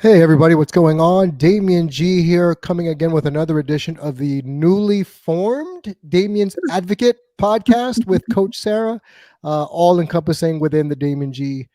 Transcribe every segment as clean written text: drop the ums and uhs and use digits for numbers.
Hey everybody, what's going on? Damian G here, coming again with another edition of the newly formed Damian's Advocate podcast with Coach Sarah, all encompassing within the Damian G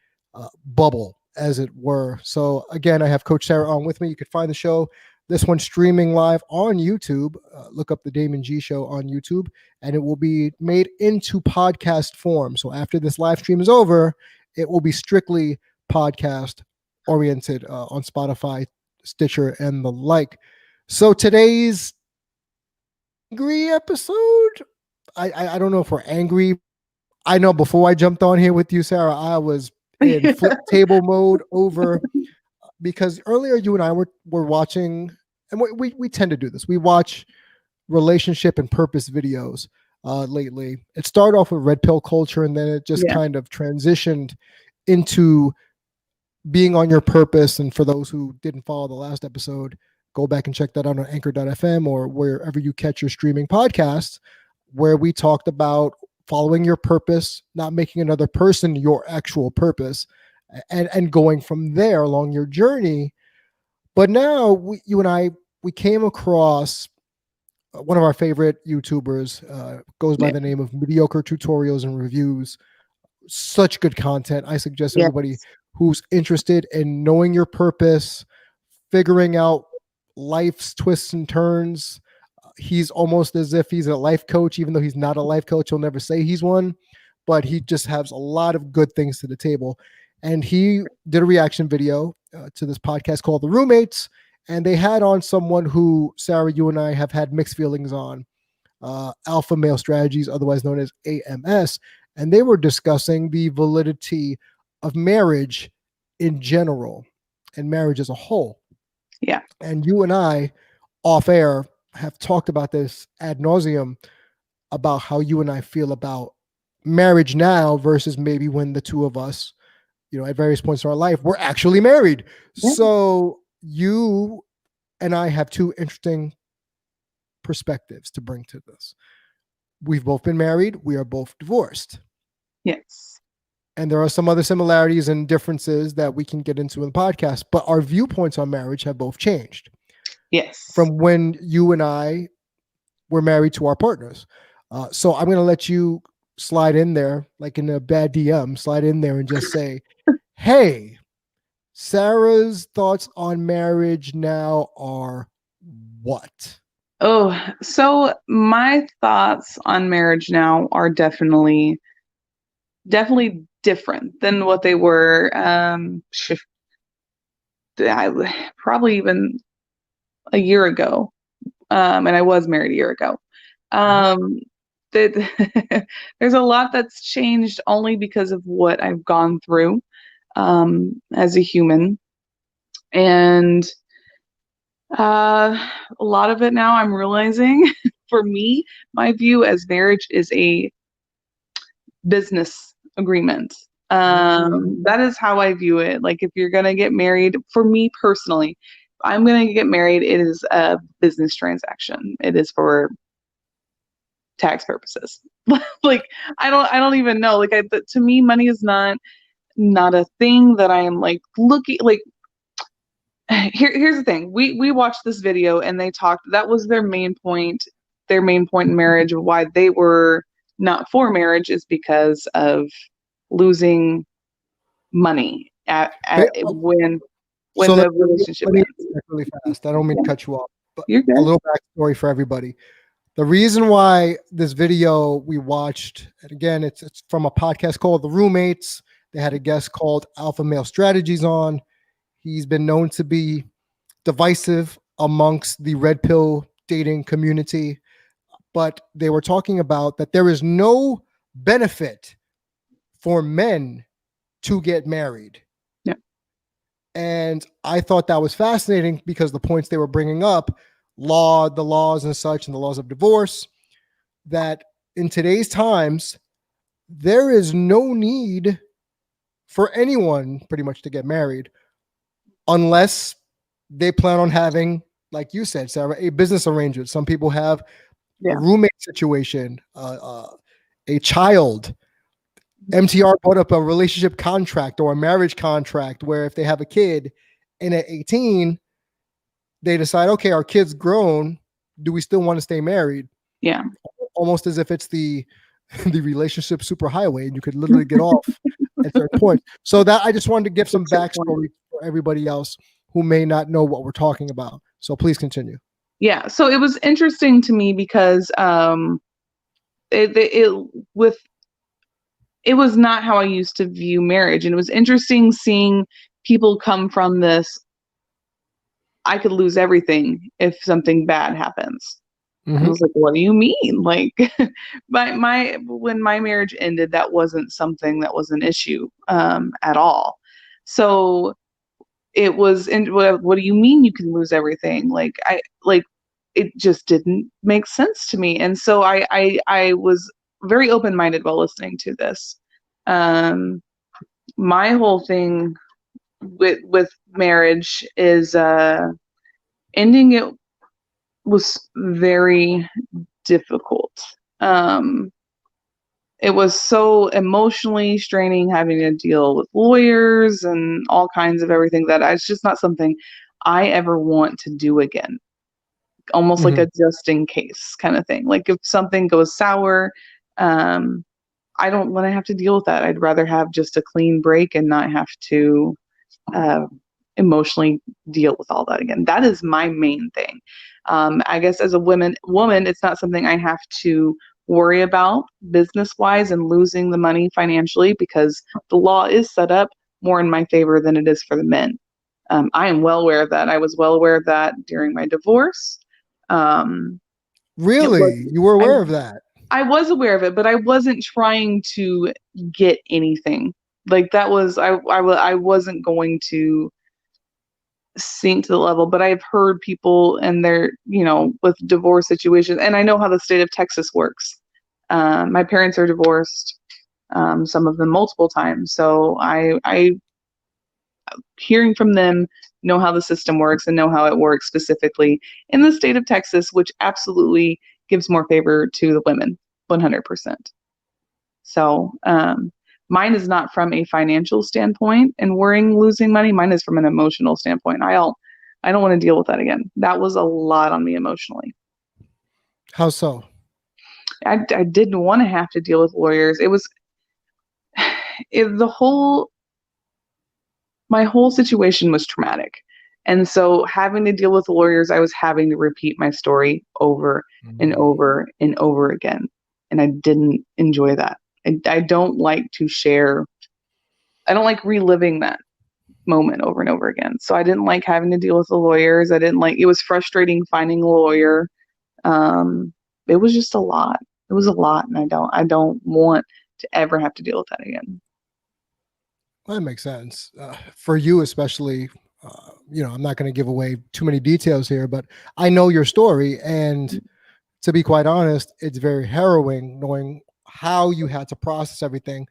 bubble, as it were. So again, I have Coach Sarah on with me. You can find the show, this one streaming live on YouTube. Look up the Damian G Show on YouTube, and it will be made into podcast form. So after this live stream is over, it will be strictly podcast oriented on Spotify, Stitcher, and the like. So today's angry episode, I don't know if we're angry. I know before I jumped on here with you, Sarah, I was in flip table mode over because earlier you and I were watching, and we tend to do this. We watch relationship and purpose videos lately. It started off with red pill culture, and then it just kind of transitioned into being on your purpose. And for those who didn't follow the last episode, go back and check that out on anchor.fm or wherever you catch your streaming podcasts, where we talked about following your purpose, not making another person your actual purpose, and going from there along your journey. But now you and I, we came across one of our favorite YouTubers, goes by the name of Mediocre Tutorials and Reviews. Such good content. I suggest everybody who's interested in knowing your purpose, figuring out life's twists and turns. He's almost as if he's a life coach, even though he's not a life coach. He'll never say he's one, but he just has a lot of good things to the table. And he did a reaction video to this podcast called The Roommates, and they had on someone who, Sarah, you and I have had mixed feelings on, Alpha Male Strategies, otherwise known as AMS, and they were discussing the validity of marriage in general and marriage as a whole. Yeah. And you and I, off air, have talked about this ad nauseum about how you and I feel about marriage now versus maybe when the two of us, at various points in our life, we're actually married. Yeah. So you and I have two interesting perspectives to bring to this. We've both been married. We are both divorced. Yes. And there are some other similarities and differences that we can get into in the podcast, but our viewpoints on marriage have both changed. Yes. From when you and I were married to our partners. So I'm going to let you slide in there, like in a bad DM, slide in there and just say, hey, Sarah's thoughts on marriage now are what? Oh, so my thoughts on marriage now are definitely different than what they were probably even a year ago. And I was married a year ago. There's a lot that's changed only because of what I've gone through as a human. And a lot of it now I'm realizing, for me, my view as marriage is a business agreement. That is how I view it. Like, if you're going to get married, for me personally, if I'm going to get married, it is a business transaction. It is for tax purposes. Like, I don't even know. Like, to me, money is not a thing that I am like looking like. Here's the thing. We watched this video and they talked, that was their main point in marriage of why they were not for marriage is because of losing money when the relationship ends. Really fast. I don't mean to cut you off, but You're good. A little backstory for everybody. The reason why this video we watched, and again, it's from a podcast called The Roommates. They had a guest called Alpha Male Strategies on. He's been known to be divisive amongst the red pill dating community, but they were talking about that there is no benefit for men to get married. Yeah. And I thought that was fascinating because the points they were bringing up, the laws and such, and the laws of divorce, that in today's times, there is no need for anyone pretty much to get married unless they plan on having, like you said, Sarah, a business arrangement. Some people have a roommate situation, a child. MTR brought up a relationship contract or a marriage contract where if they have a kid, And at 18, they decide, okay, our kid's grown. Do we still want to stay married? Yeah. Almost as if it's the relationship superhighway, and you could literally get off at certain points. So that I just wanted to give some backstory for everybody else who may not know what we're talking about. So please continue. Yeah. So it was interesting to me because it with it was not how I used to view marriage, and it was interesting seeing people come from this. I could lose everything if something bad happens. I was like, what do you mean? Like, when my marriage ended, that wasn't something that was an issue at all. So it was, and what do you mean you can lose everything? It just didn't make sense to me. And so I was very open-minded while listening to this. My whole thing with marriage is ending it was very difficult. It was so emotionally straining, having to deal with lawyers and all kinds of everything, that it's just not something I ever want to do again. Almost like a just in case kind of thing. Like if something goes sour, I don't want to have to deal with that. I'd rather have just a clean break and not have to emotionally deal with all that again. That is my main thing. I guess as a woman, it's not something I have to worry about business wise and losing the money financially, because the law is set up more in my favor than it is for the men. I am well aware of that. I was well aware of that during my divorce. Really? You were aware of that? I was aware of it, but I wasn't trying to get anything. Like that was, I wasn't going to sink to the level, but I've heard people and their, with divorce situations, and I know how the state of Texas works. My parents are divorced, some of them multiple times. So I hearing from them, know how the system works and know how it works specifically in the state of Texas, which absolutely gives more favor to the women, 100%. So, mine is not from a financial standpoint and worrying losing money. Mine is from an emotional standpoint. I don't want to deal with that again. That was a lot on me emotionally. How so? I didn't want to have to deal with lawyers. It was my whole situation was traumatic. And so having to deal with lawyers, I was having to repeat my story over and over and over again. And I didn't enjoy that. I don't like to share. I don't like reliving that moment over and over again. So I didn't like having to deal with the lawyers. It was frustrating finding a lawyer. It was just a lot. It was a lot. And I don't want to ever have to deal with that again. Well, that makes sense. For you, especially, I'm not going to give away too many details here, but I know your story. And to be quite honest, it's very harrowing knowing how you had to process everything,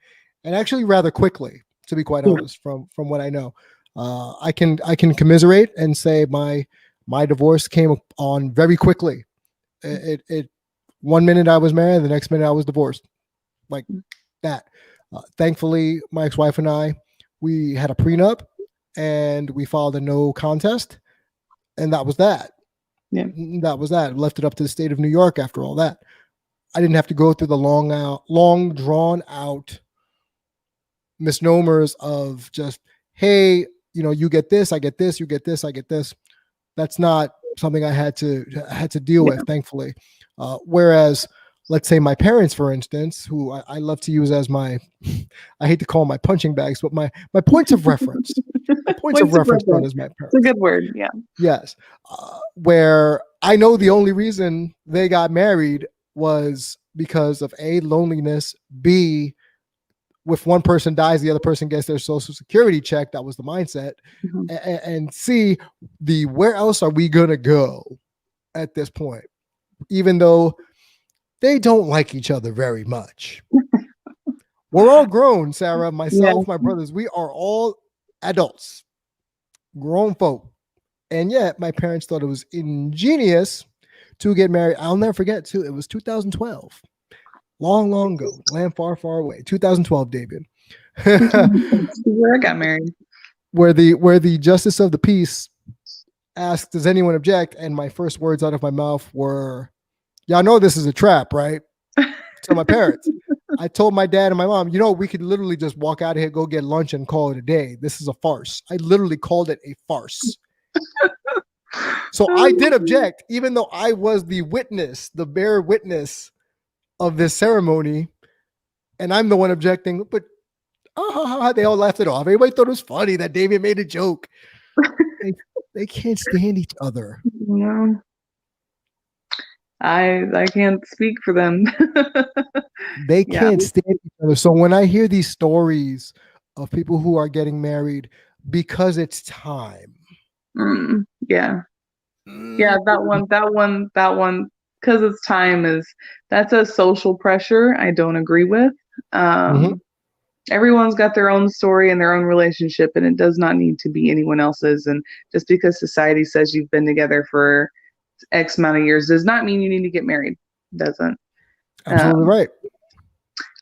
and actually rather quickly, to be quite honest, from what I know. I can commiserate and say my divorce came on very quickly. It 1 minute I was married, the next minute I was divorced, like that. Thankfully, my ex-wife and I, we had a prenup and we filed a no contest, and that was that. Yeah. That was that. Left it up to the state of New York after all that. I didn't have to go through the long drawn out misnomers of just, hey, you get this, I get this, you get this, I get this. That's not something I had to deal with, thankfully. Whereas, let's say my parents, for instance, who I love to use as my, I hate to call them my punching bags, but my points of reference. Points of reference known as my parents. It's a good word, yeah. Yes. Where I know the only reason they got married was because of A, loneliness, B, if one person dies, the other person gets their social security check. That was the mindset. And C, where else are we going to go at this point? Even though they don't like each other very much. We're all grown, Sarah, myself, my brothers. We are all adults, grown folk. And yet my parents thought it was ingenious to get married. I'll never forget, too. It was 2012. Long ago. Land far, far away. 2012, David. Where I got married. where the justice of the peace asked, "Does anyone object?" And my first words out of my mouth were, "Y'all know this is a trap, right?" To my parents. I told my dad and my mom, we could literally just walk out of here, go get lunch, and call it a day. This is a farce. I literally called it a farce. So I did object, even though I was the witness, the bearer witness of this ceremony, and I'm the one objecting. But they all laughed it off. Everybody thought it was funny that Damian made a joke. They can't stand each other. No. I can't speak for them. They can't stand each other. So when I hear these stories of people who are getting married because it's time. Yeah. Yeah, that one, because it's time, that's a social pressure I don't agree with. Everyone's got their own story and their own relationship, and it does not need to be anyone else's. And just because society says you've been together for X amount of years does not mean you need to get married. Doesn't. Absolutely right.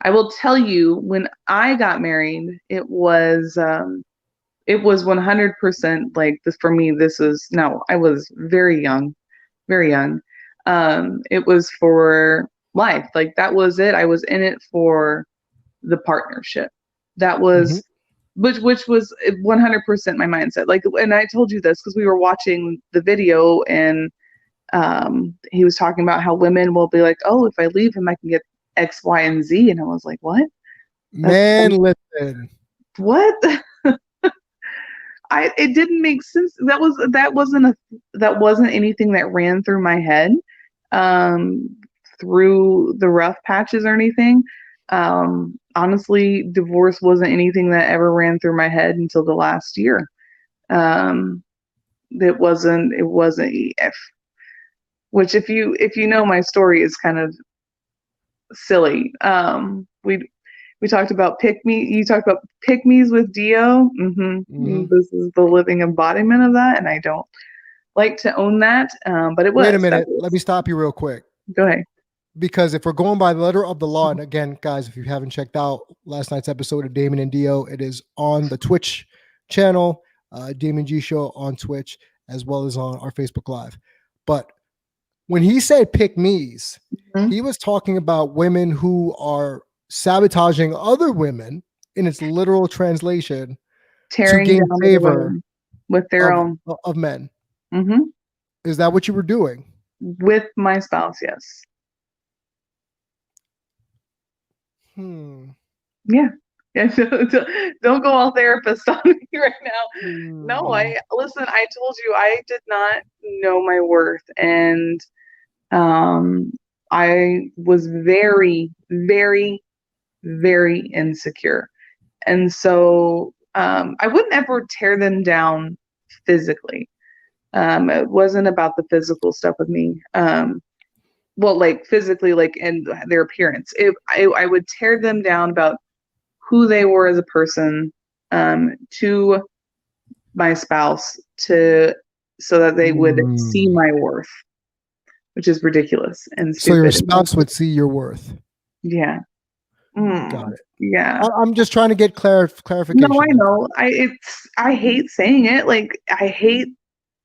I will tell you, when I got married, it was 100% like this for me. I was very young, very young. It was for life. Like, that was it. I was in it for the partnership. That was, which was 100% my mindset. Like, and I told you this because we were watching the video, and he was talking about how women will be like, "Oh, if I leave him, I can get X, Y, and Z." And I was like, "What? Listen. What?" It didn't make sense. That wasn't anything that ran through my head through the rough patches or anything. Honestly, divorce wasn't anything that ever ran through my head until the last year. It wasn't which, if you know my story, is kind of silly. We talked about you talked about pick-me's with Dio. This is the living embodiment of that, and I don't like to own that. But it was. Wait a minute. Let me stop you real quick. Go ahead. Because if we're going by the letter of the law, and again, guys, if you haven't checked out last night's episode of Damian and Dio, it is on the Twitch channel, Damian G Show on Twitch, as well as on our Facebook Live. But when he said pick me's, he was talking about women who are sabotaging other women, in its literal translation, tearing to gain down favor with their own of men. Is that what you were doing? With my spouse, yes. Yeah. Don't go all therapist on me right now. No, I told you I did not know my worth, and I was very, very, very insecure. And so I wouldn't ever tear them down physically. It wasn't about the physical stuff with me. Well, like physically, like in their appearance. I would tear them down about who they were as a person, to my spouse, so that they would see my worth, which is ridiculous and stupid. So your spouse would see your worth. Yeah. Got it. Yeah. I'm just trying to get clarification. No, I know. I hate saying it. Like, I hate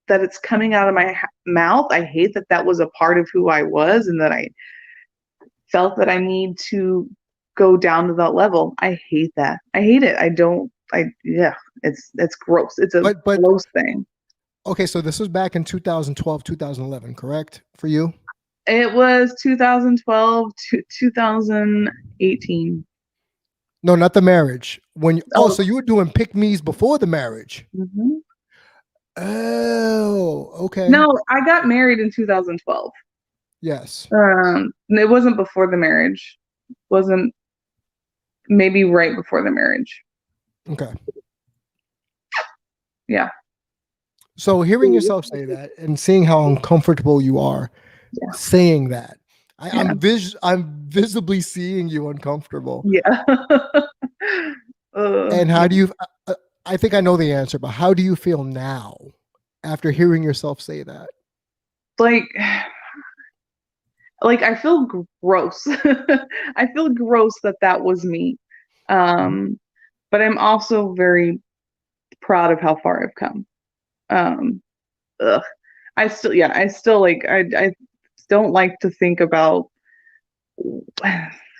that it's coming out of my mouth. I hate that was a part of who I was, and that I felt that I need to go down to that level. I hate that. I hate it. It's gross. It's a gross thing. Okay, so this was back in 2012, 2011, correct? For you? It was 2012 to 2018. No, not the marriage. So you were doing pick-me's before the marriage. Oh, okay. No, I got married in 2012. Yes. It wasn't before the marriage. Wasn't maybe right before the marriage. Okay. Yeah. So hearing yourself say that and seeing how uncomfortable you are saying that, I'm visibly seeing you uncomfortable. Yeah. And how do you? I think I know the answer, but how do you feel now after hearing yourself say that? Like I feel gross. I feel gross that was me. But I'm also very proud of how far I've come. Um, ugh. I still like, I don't like to think about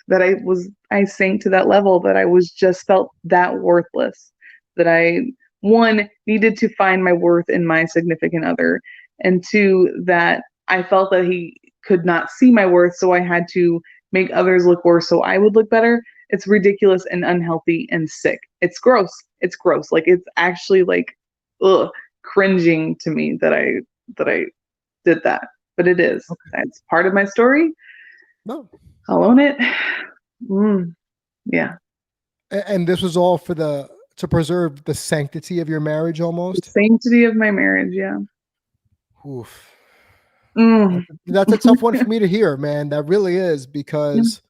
that I sank to that level, that I was just felt that worthless, that I, one, needed to find my worth in my significant other, and two, that I felt that he could not see my worth, so I had to make others look worse so I would look better. It's ridiculous and unhealthy and sick. It's gross. It's gross. Like, it's actually like, ugh, cringing to me that I did that. But it is. Okay. It's part of my story. No. I'll own it. Yeah. And this was all to preserve the sanctity of your marriage The almost. sanctity of my marriage. Yeah. Oof. Mm. That's a tough one for me to hear, man. That really is, because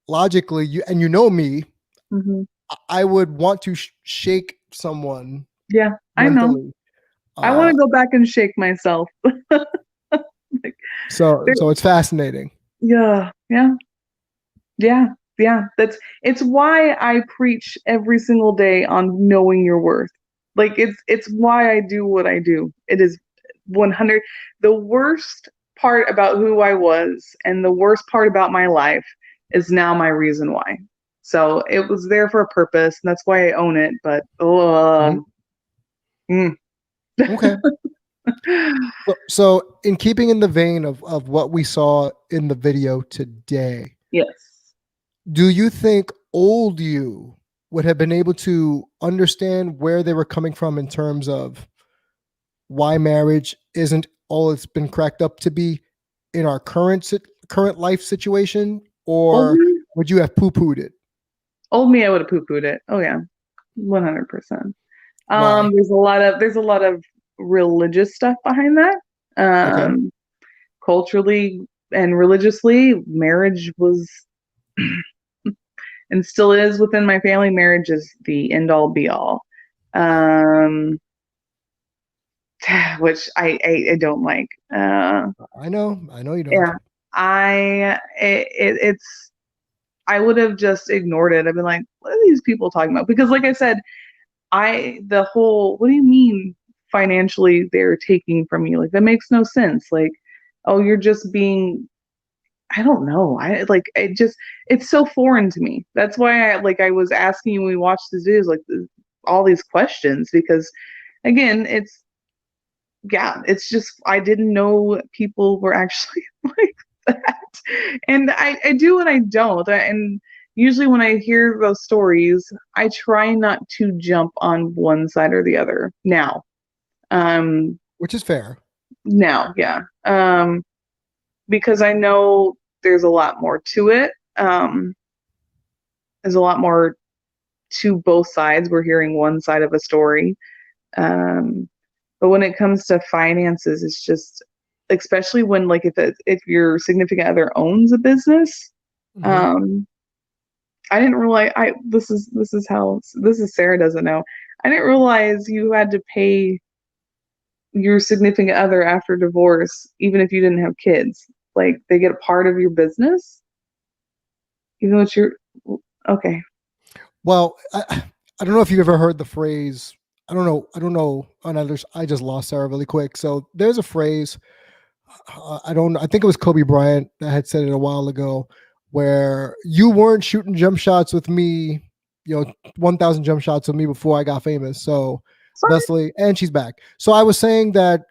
logically, you know me, Mm-hmm. I would want to shake someone Yeah, I know. mentally. I want to go back and shake myself. Like, So it's fascinating. yeah, yeah, yeah, yeah. It's why I preach every single day on knowing your worth. Like, it's why I do what I do. It is 100. The worst part about who I was and the worst part about my life is now my reason why. So it was there for a purpose, and that's why I own it. But Okay. So in keeping in the vein of what we saw in the video today, yes. do you think old you would have been able to understand where they were coming from in terms of why marriage isn't all it's been cracked up to be in our current life situation, Old or me, would you have poo-pooed it? old me, I would have poo-pooed it. Oh yeah, 100%. Why? There's a lot of religious stuff behind that. Okay. Culturally and religiously, marriage was and still is within my family. Marriage is the end all be all, um, which I don't like. I know you don't. Yeah, it's I would have just ignored it. I've been like, what are these people talking about? Because, like I said, the whole, what do you mean financially they're taking from you? Like, that makes no sense. Like, oh, you're just being, I don't know. It's so foreign to me. That's why I was asking you when we watched these videos, like, all these questions, because again, it's just, I didn't know people were actually like that. And I do and I don't. And usually when I hear those stories, I try not to jump on one side or the other now. Um, Which is fair. Now, yeah. Because I know there's a lot more to it. There's a lot more to both sides. We're hearing one side of a story. Um, but when it comes to finances, it's just, especially when, like, if your significant other owns a business. Mm-hmm. I didn't realize, this is Sarah doesn't know. I didn't realize you had to pay your significant other after divorce, even if you didn't have kids. Like, they get a part of your business, even though it's your, okay. Well, I don't know if you've ever heard the phrase. I don't know. I just lost Sarah really quick. So there's a phrase. I think it was Kobe Bryant that had said it a while ago, where you weren't shooting jump shots with me, 1,000 jump shots with me before I got famous. So Sorry. thusly, and she's back. So I was saying that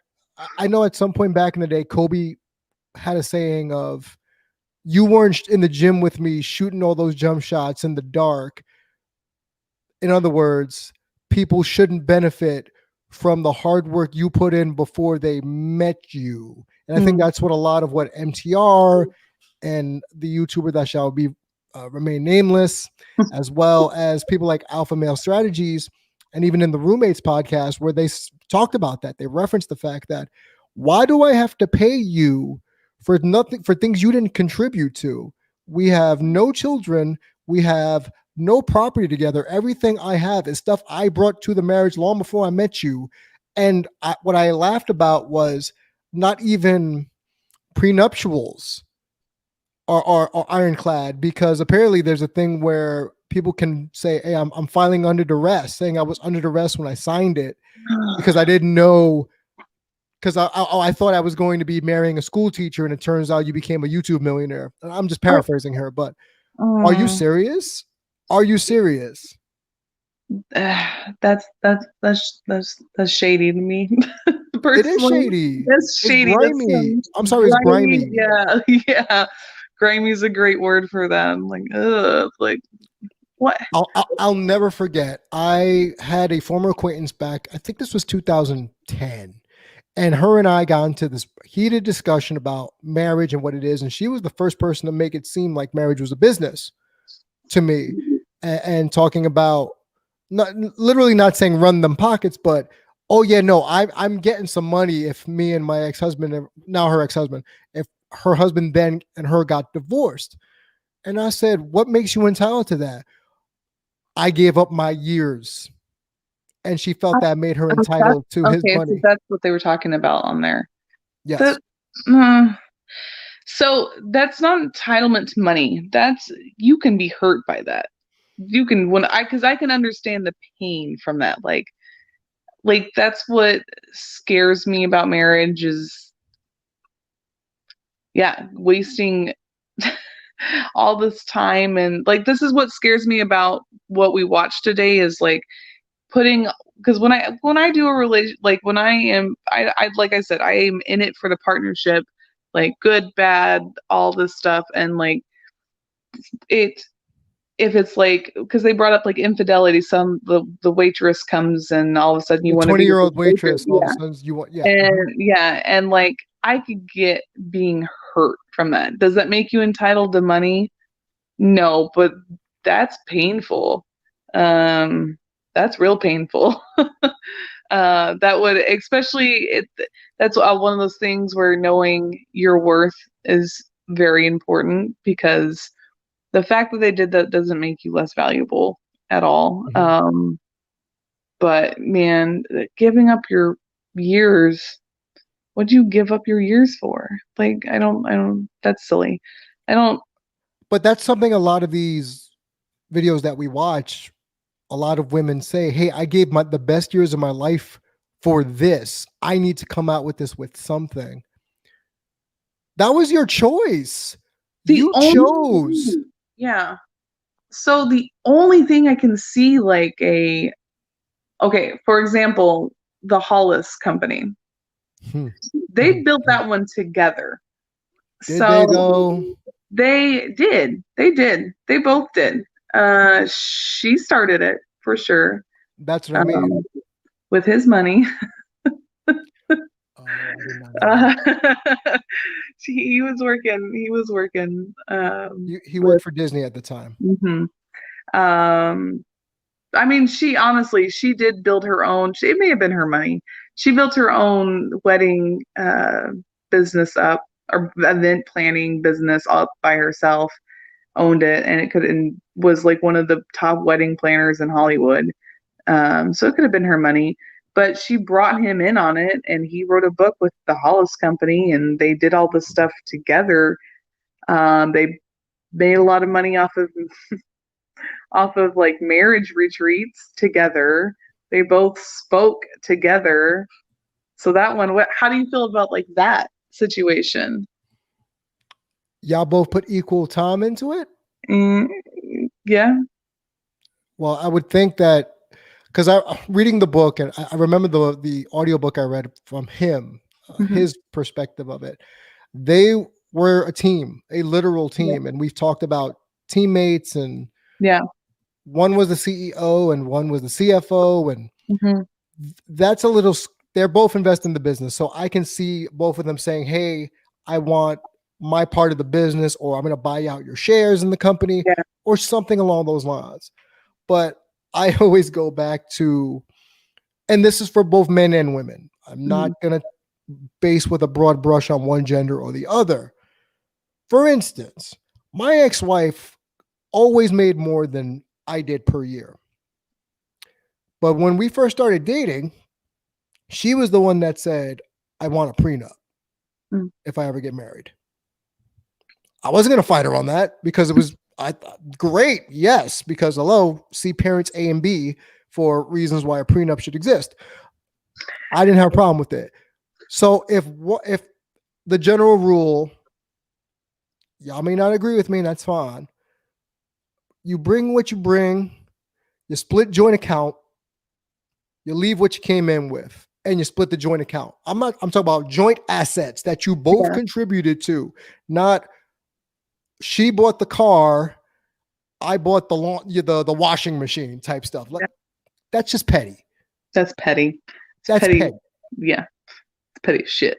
I know at some point back in the day, Kobe had a saying of, you weren't in the gym with me shooting all those jump shots in the dark. In other words, people shouldn't benefit from the hard work you put in before they met you. And I think that's what a lot of what MTR and the YouTuber that shall be remain nameless, as well as people like Alpha Male Strategies, and even in the Roommates podcast, where they talked about that, they referenced the fact that, why do I have to pay you for nothing, for things you didn't contribute to? We have no children. We have no property together. Everything I have is stuff I brought to the marriage long before I met you. And what I laughed about was not even prenuptials are ironclad, because apparently there's a thing where people can say, hey, I'm filing under duress, saying I was under duress when I signed it because I didn't know, because I thought I was going to be marrying a school teacher, and it turns out you became a YouTube millionaire. I'm just paraphrasing her, but are you serious? Are you serious? That's shady to me. It is Personally, shady. that's It's shady. That's grimy. I'm sorry, it's grimy. grimy. Yeah, yeah. Grimy is a great word for them. Like, ugh, like what? I'll never forget. I had a former acquaintance back, I think this was 2010, and her and I got into this heated discussion about marriage and what it is. And she was the first person to make it seem like marriage was a business to me, and talking about, not literally not saying run them pockets, but oh yeah, no, I'm getting some money if me and my ex-husband, now her ex-husband, if her husband then and her got divorced. And I said, what makes you entitled to that? I gave up my years. And she felt that made her entitled to his Okay, so money. that's what they were talking about on there. Yes. That, so that's not entitlement to money. That's, you can be hurt by that. You can, because I can understand the pain from that. Like that's what scares me about marriage is, yeah, wasting all this time. And like this is what scares me about what we watch today is like putting, because when I do a relation, like when I like I said, I am in it for the partnership, like good, bad, all this stuff. And like it, if it's like, because they brought up like infidelity, the waitress comes and all of a sudden you The want to be with 20-year-old the waitress. waitress, all of a Yeah. sudden you want, yeah. And yeah, and like I could get being hurt from that. Does that make you entitled to money? No, but that's painful. That's real painful. That would, especially that's one of those things where knowing your worth is very important, because the fact that they did that doesn't make you less valuable at all. Mhm. But man, giving up your years, what'd you give up your years for? Like, I don't, that's silly. I don't, But that's something a lot of these videos that we watch, a lot of women say, hey, I gave the best years of my life for this. I need to come out with this with something. That was your choice. the You chose. only, yeah. So the only thing I can see, like okay, for example, the Hollis company, Hmm. they built that one together. Did they So though? they both did. She started it for sure, That's what I mean. um, with his money. Oh, I did not know that. Uh, he was working. He was working He with. worked for Disney at the time. Mhm. Um, I mean, she honestly, she did build her own. It may have been her money. She built her own wedding business up, or event planning business up by herself. Owned it, and was like one of the top wedding planners in Hollywood. So it could have been her money, but she brought him in on it, and he wrote a book with the Hollis Company, and they did all this stuff together. They made a lot of money off of like marriage retreats together. They both spoke together. So that one, how do you feel about like that situation? Y'all both put equal time into it? Mm, yeah. Well, I would think that, because I reading the book, and I remember the audiobook I read from him, Hmm. his perspective of it. They were a team, a literal Yeah. team, and we've talked about teammates, and Yeah. one was the CEO and one was the CFO, and Hmm. that's a little. They're both invested in the business, so I can see both of them saying, "Hey, I want my part of the business," or "I'm going to buy out your shares in the company," Yeah. or something along those lines. But I always go back to, and this is for both men and women. I'm Hmm. not going to base with a broad brush on one gender or the other. For instance, my ex-wife always made more than I did per year. But when we first started dating, she was the one that said, I want a prenup if I ever get married. I wasn't going to fight her on that because it was Great, yes, because hello, see parents A and B for reasons why a prenup should exist. I didn't have a problem with it. So if the general rule, y'all may not agree with me, and that's fine. You bring what you bring, you split joint account, you leave what you came in with, and you split the joint account. I'm talking about joint assets that you both contributed to, not she bought the car, I bought the washing machine type stuff. Like, that's just petty. That's petty. That's petty. Yeah. It's petty as shit.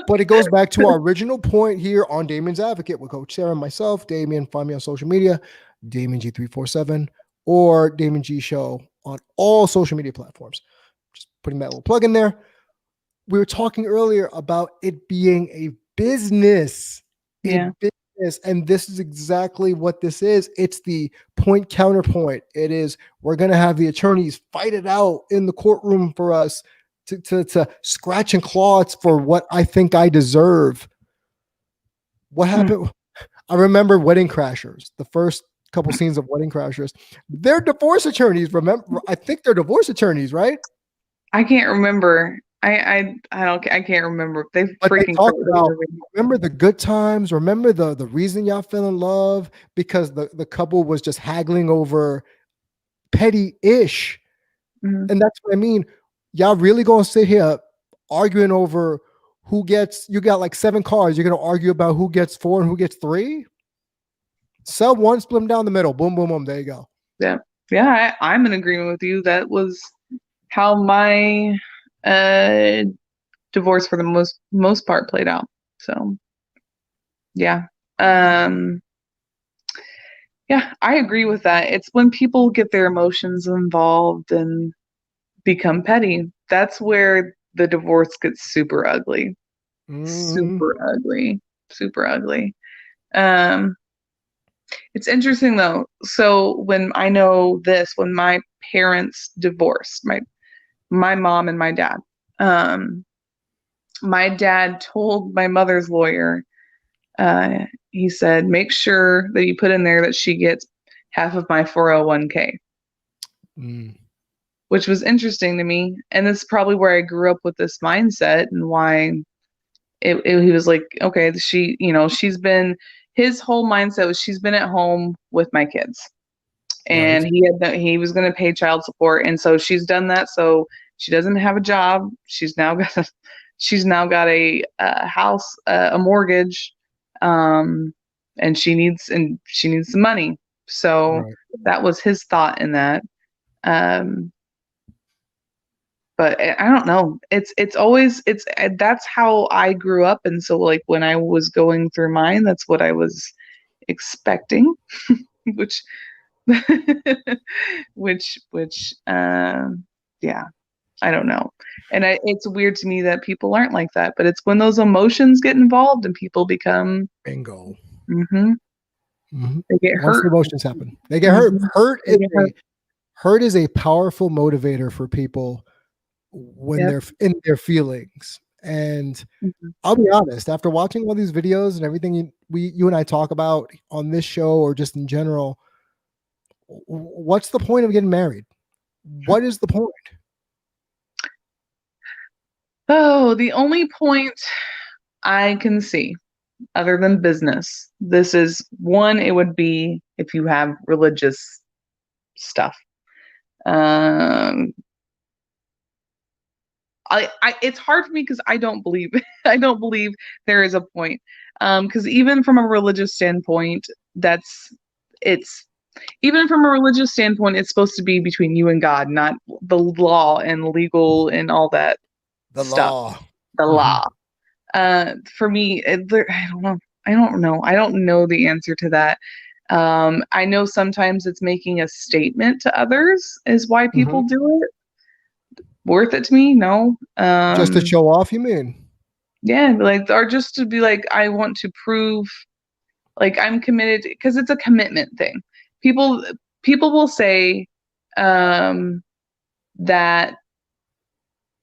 But it goes back to our original point here on Damian's Advocate with Coach Sarah and myself. Damian, find me on social media, DamianG347 or Damian G Show on all social media platforms. Just putting that little plug in there. We were talking earlier about it being a business. Yeah. Business. And this is exactly what this is. It's the point counterpoint. It is, we're going to have the attorneys fight it out in the courtroom for us to scratch and claw for what I think I deserve. What happened? I remember Wedding Crashers, the first couple scenes of Wedding Crashers. They're divorce attorneys. Remember, I think they're divorce attorneys, right? I can't remember. I can't remember. They talk about, remember the good times. Remember the reason y'all fell in love, because the couple was just haggling over petty-ish. And that's what I mean. Y'all really gonna sit here arguing over who gets, you got like 7 cars. You're gonna argue about who gets 4 and who gets 3? Sell one, split them down the middle. Boom, boom, boom. There you go. Yeah. Yeah, I'm in agreement with you. That was how my divorce for the most part played out. So yeah. Yeah, I agree with that. It's when people get their emotions involved and become petty, that's where the divorce gets super ugly. Super ugly. Super ugly. It's interesting though. So when my parents divorced, my mom and my dad, my dad told my mother's lawyer, he said, make sure that you put in there that she gets half of my 401k. Which was interesting to me. And this is probably where I grew up with this mindset, and why he was like, okay, his whole mindset was she's been at home with my kids, and he was going to pay child support. And so she's done that. So she doesn't have a job. She's now got a house, a mortgage, and she needs some money. So that was his thought in that. But I don't know. That's how I grew up. And so like when I was going through mine, that's what I was expecting, which, yeah, I don't know. And it's weird to me that people aren't like that, but it's when those emotions get involved and people become bingo. They get hurt. Once the emotions happen, they get hurt. Hurt is a powerful motivator for people when they're in their feelings. And I'll be honest, after watching all these videos and everything you and I talk about on this show or just in general, what's the point of getting married? What is the point? Oh, the only point I can see, other than business, this is one, it would be if you have religious stuff. It's hard for me because I don't believe there is a point. Because even from a religious standpoint, it's supposed to be between you and God, not the law and legal and all that stuff. The law. For me, I don't know. I don't know the answer to that. I know sometimes it's making a statement to others is why people do it. Worth it to me? No. Just to show off, you mean? Yeah, like, or just to be like, I want to prove like I'm committed, because it's a commitment thing. People will say that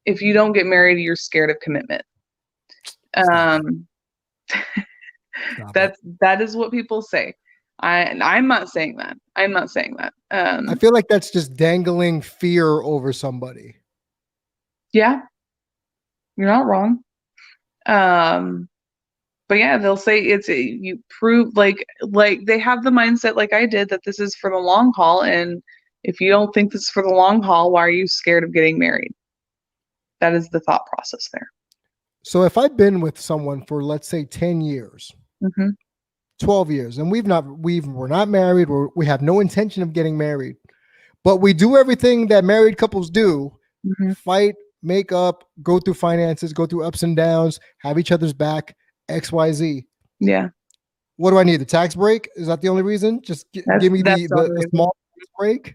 if you don't get married, you're scared of commitment. That is what people say. I'm not saying that. I'm not saying that. I feel like that's just dangling fear over somebody. Yeah, you're not wrong. But yeah, they'll say you prove like they have the mindset like I did that this is for the long haul, and if you don't think this is for the long haul, why are you scared of getting married? That is the thought process there. So if I've been with someone for, let's say, 10 years, 12 years, and we're not married, we have no intention of getting married, but we do everything that married couples do, fight, make up, go through finances, go through ups and downs, have each other's back, XYZ. Yeah. What do I need? The tax break? Is that the only reason? Just give me the small tax break?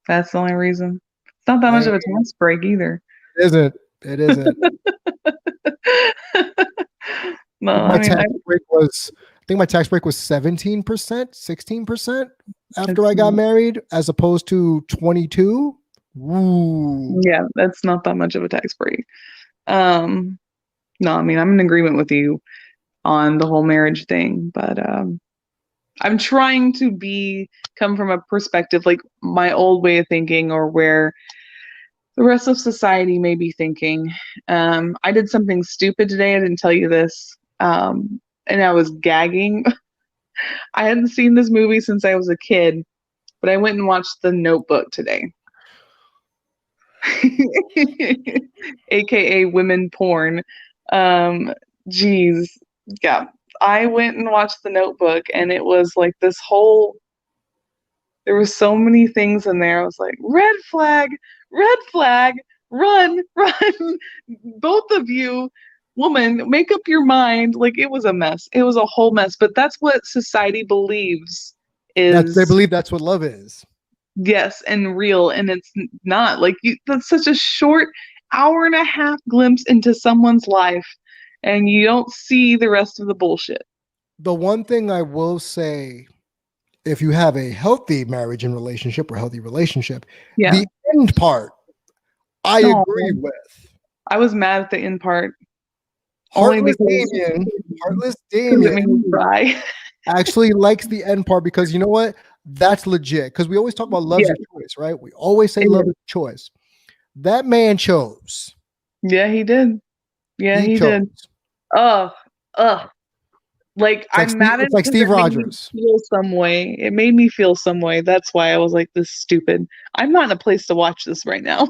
That's the only reason. It's not that much of a tax break either. It isn't. No, I think my tax break was 17%, 16% after I got married, as opposed to 22. Ooh. Yeah, that's not that much of a tax break. No, I mean, I'm in agreement with you on the whole marriage thing, but I'm trying to come from a perspective like my old way of thinking, or where the rest of society may be thinking. I did something stupid today. I didn't tell you this. And I was gagging. I hadn't seen this movie since I was a kid, but I went and watched The Notebook today. AKA women porn. Geez. Yeah. I went and watched The Notebook, and it was like there were so many things in there. I was like, red flag, run, both of you, woman, make up your mind. Like, it was a mess. It was a whole mess. But that's what society believes is. They believe that's what love is. Yes, and real, and it's not. Like, that's such a short hour-and-a-half glimpse into someone's life, and you don't see the rest of the bullshit. The one thing I will say, if you have a healthy marriage and relationship, or healthy relationship, the end part, I agree with. I was mad at the end part. Heartless Damian actually likes the end part, because you know what? That's legit. Because we always talk about love's a choice, right? We always say love is a choice. That man chose. Yeah, he did. Yeah, he did. Like, I'm mad at it's like Steve Rogers. It made me feel some way. That's why I was like, this is stupid. I'm not in a place to watch this right now.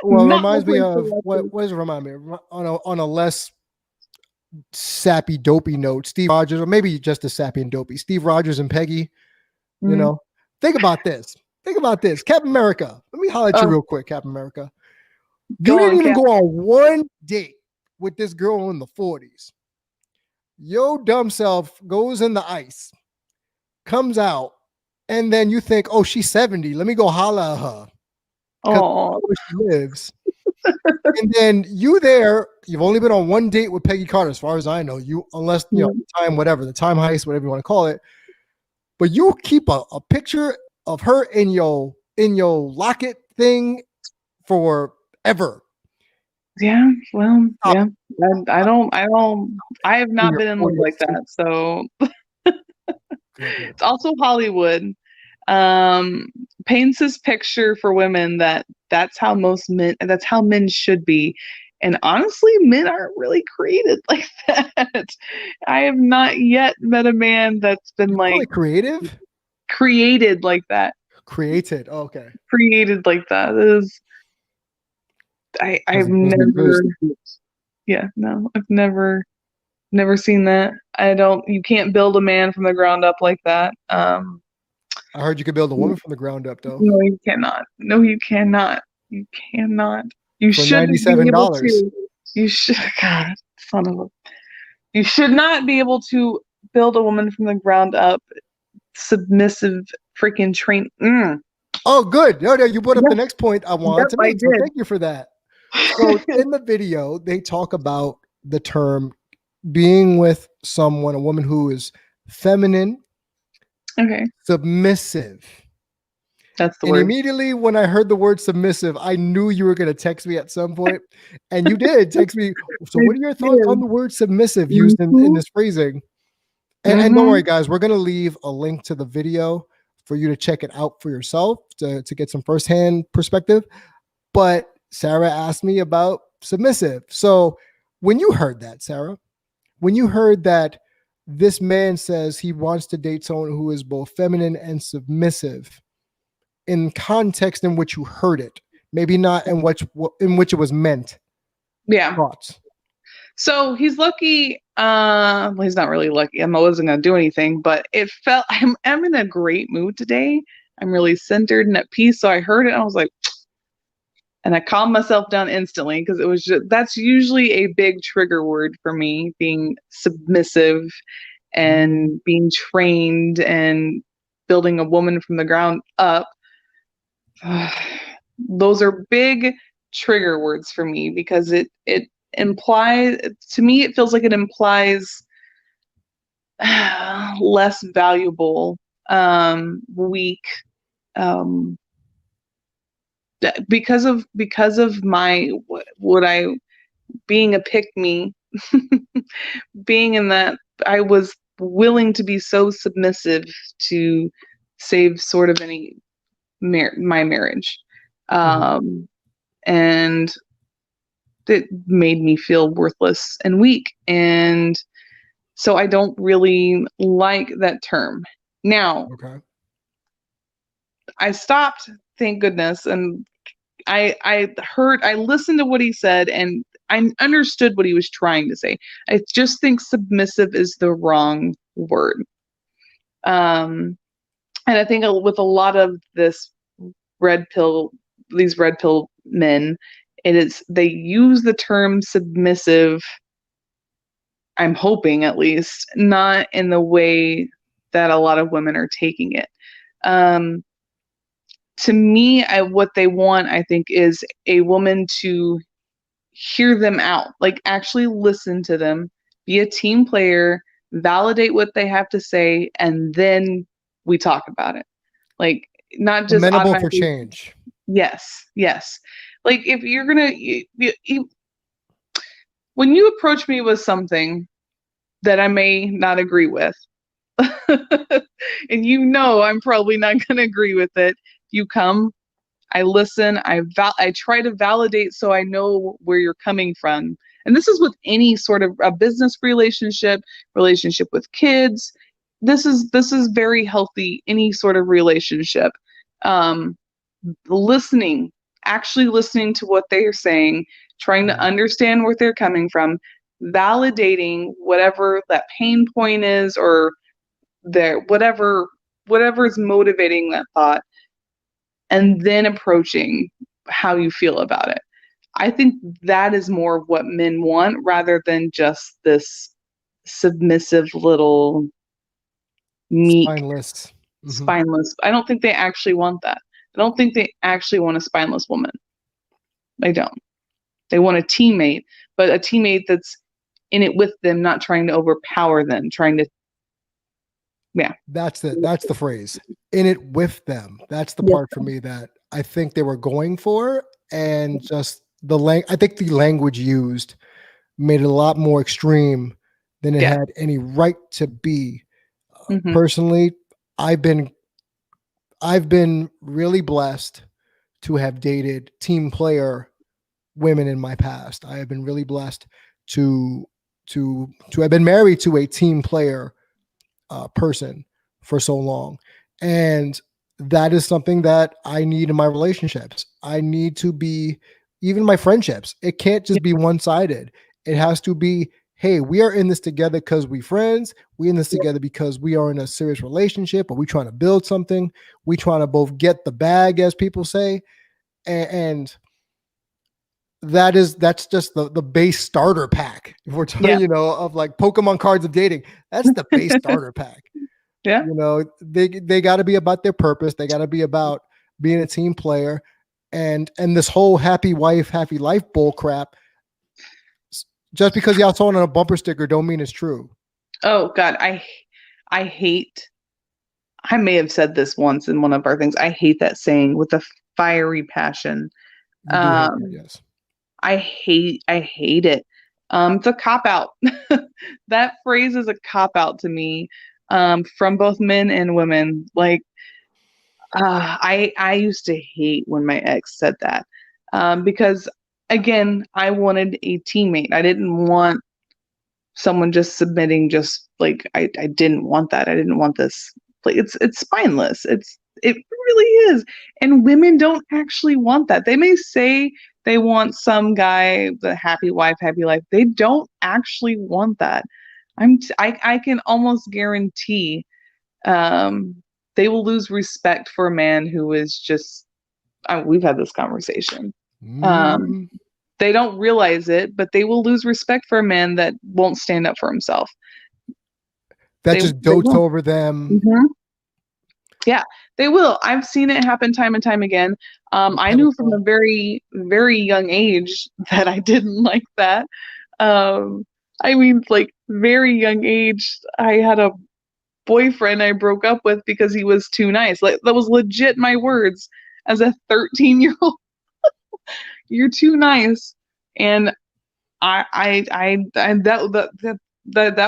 Well, reminds me of what does it remind me of? On a less sappy, dopey note, Steve Rogers, or maybe just a sappy and dopey, Steve Rogers and Peggy. You know, think about this. Captain America. Let me holler at you real quick, Captain America. You didn't even go on one date with this girl in the 40s. Yo dumb self goes in the ice, comes out, and then you think, oh, she's 70. Let me go holla at her. Oh, where she lives. And then you've only been on one date with Peggy Carter, as far as I know. Unless the time heist, whatever you want to call it. But you keep a picture of her in your locket thing forever. Yeah, well, yeah. I have not been in love like that. So it's also Hollywood. Paints this picture for women that's how men should be. And honestly, men aren't really created like that. I have not yet met a man that's been created like that. Created. Oh, okay. Created like that is. I've never seen that. You can't build a man from the ground up like that. I heard you could build a woman from the ground up, though. No, you cannot. You cannot. You should $97. You should. God, son of a. You should not be able to build a woman from the ground up. Submissive, freaking train. Oh, good. No, you brought up the next point I wanted to make. So thank you for that. So in the video, they talk about the term being with a woman who is feminine, submissive. That's the word. And immediately when I heard the word submissive, I knew you were going to text me at some point, and you did text me. So what are your thoughts on the word submissive used in this phrasing? And don't worry, guys, we're going to leave a link to the video for you to check it out for yourself to get some firsthand perspective. But Sarah asked me about submissive. So when you heard that, Sarah, when you heard that this man says he wants to date someone who is both feminine and submissive, in context in which you heard it, maybe not in which it was meant. Yeah. Thoughts? So he's lucky. Well, he's not really lucky. I wasn't going to do anything, but it felt I'm in a great mood today. I'm really centered and at peace. So I heard it and I was like, and I calmed myself down instantly because it was that's usually a big trigger word for me, being submissive and being trained and building a woman from the ground up. Those are big trigger words for me because it implies, to me, it feels like it implies less valuable, weak, because of my what I being a pick me, being in that I was willing to be so submissive to save sort of any my marriage, and it made me feel worthless and weak, and so I don't really like that term. Now, I stopped, thank goodness, and I listened to what he said, and I understood what he was trying to say. I just think submissive is the wrong word. And I think with a lot of these red pill men, they use the term submissive, I'm hoping at least, not in the way that a lot of women are taking it. To me, what they want, I think, is a woman to hear them out, like actually listen to them, be a team player, validate what they have to say, and then we talk about it. Like, not just amenable for change. Yes. Like, if you're gonna, when you approach me with something that I may not agree with, and I'm probably not gonna agree with it, you come, I listen, I try to validate so I know where you're coming from. And this is with any sort of a business relationship with kids. This is very healthy, any sort of relationship. Listening, actually listening to what they are saying, trying to understand where they're coming from, validating whatever that pain point is, or their whatever is motivating that thought, and then approaching how you feel about it. I think that is more of what men want, rather than just this submissive little meek, spineless. I don't think they actually want that. I don't think they actually want a spineless woman. They don't. They want a teammate, but a teammate that's in it with them, not trying to overpower them, trying to. Yeah. That's the phrase. In it with them. That's the part for me that I think they were going for, and just I think the language used made it a lot more extreme than it had any right to be. Personally, I've been really blessed to have dated team player women in my past. I have been really blessed to have been married to a team player person for so long, and that is something that I need in my relationships. I need to be, even my friendships, it can't just be one-sided. It has to be, hey, we are in this together because we friends. We in this together because we are in a serious relationship, or we trying to build something. We trying to both get the bag, as people say, and that's just the base starter pack. If we're talking, of like Pokemon cards of dating, that's the base starter pack. Yeah. They got to be about their purpose. They got to be about being a team player, and this whole happy wife, happy life bull crap. Just because y'all saw it on a bumper sticker don't mean it's true. Oh God, I hate. I may have said this once in one of our things. I hate that saying with a fiery passion. Yes. I hate it. It's a cop out. That phrase is a cop out to me, from both men and women. Like, I used to hate when my ex said that, because again, I wanted a teammate. I didn't want someone just submitting. Just like I didn't want that. I didn't want this. Like, it's spineless. It really is. And women don't actually want that. They may say they want some guy, the happy wife, happy life. They don't actually want that. I can almost guarantee, um, they will lose respect for a man who is just, we've had this conversation. Um, Mm, they don't realize it, but they will lose respect for a man that won't stand up for himself. that They just dotes will. over them. Mhm. Yeah, they will. I've seen it happen time and time again. I knew from a Pedestal. very, very young age that I didn't like that. Um, I mean, like, very young age, I had a boyfriend I broke up with because he was too nice. Like, that was legit my words as a 13-year-old. You're too nice. And that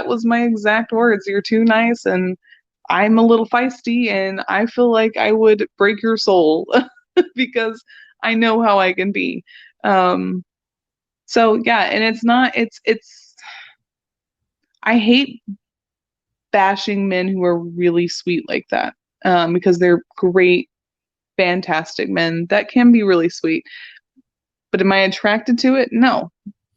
was my exact words. You're too nice, and I'm a little feisty, and I feel like I would break your soul because I know how I can be. Um, so yeah, and it's not, I hate bashing men who are really sweet like that, because they're great, fantastic men that can be really sweet. But am I attracted to it? No.